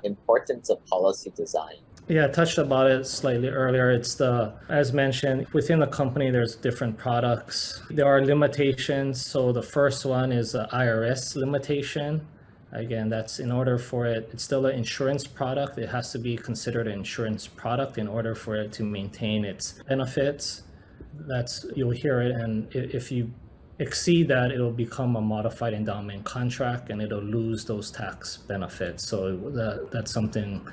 importance of policy design. Yeah, I touched about it slightly earlier. As mentioned, within the company, there's different products. There are limitations. So the first one is the IRS limitation. Again, that's in order for it's still an insurance product. It has to be considered an insurance product in order for it to maintain its benefits. You'll hear it. And if you exceed that, it'll become a modified endowment contract and it'll lose those tax benefits. So that's something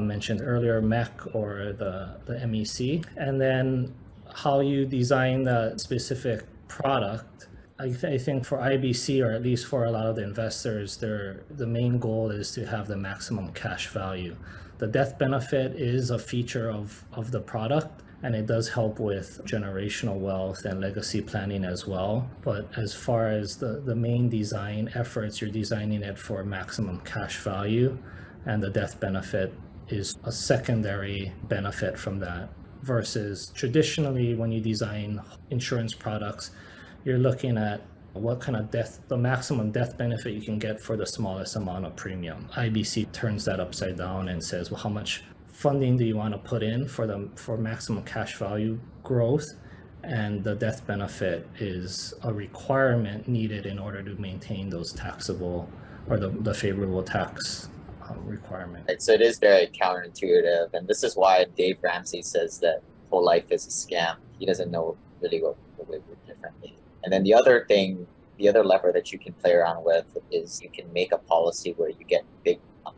mentioned earlier, MEC or the MEC. And then how you design the specific product. I think for IBC, or at least for a lot of the investors, the main goal is to have the maximum cash value. The death benefit is a feature of the product, and it does help with generational wealth and legacy planning as well. But as far as the main design efforts, you're designing it for maximum cash value, and the death benefit is a secondary benefit from that. Versus traditionally, when you design insurance products, you're looking at what kind of the maximum death benefit you can get for the smallest amount of premium. IBC turns that upside down and says, well, how much funding do you want to put in for maximum cash value growth? And the death benefit is a requirement needed in order to maintain those taxable or the favorable tax requirement. Right, so it is very counterintuitive, and this is why Dave Ramsey says that whole life is a scam. He doesn't know really what we would differently. And then the other lever that you can play around with is you can make a policy where you get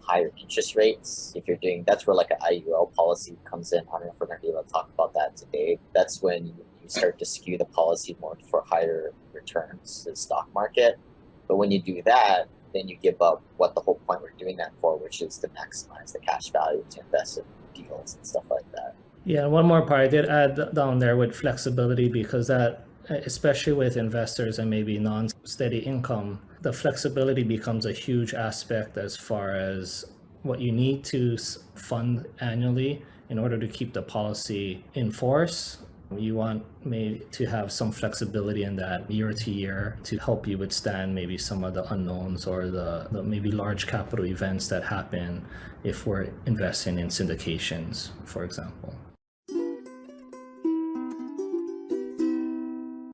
higher interest rates. If you're doing, that's where like an IUL policy comes in. I don't know if we're going to be able to talk about that today. That's when you start to skew the policy more for higher returns to the stock market. But when you do that, then you give up what the whole point we're doing that for, which is to maximize the cash value to invest in deals and stuff like that. Yeah, one more part I did add down there with flexibility, because that, especially with investors and maybe non-steady income, the flexibility becomes a huge aspect as far as what you need to fund annually in order to keep the policy in force. You want maybe to have some flexibility in that year to year to help you withstand maybe some of the unknowns or the maybe large capital events that happen if we're investing in syndications, for example.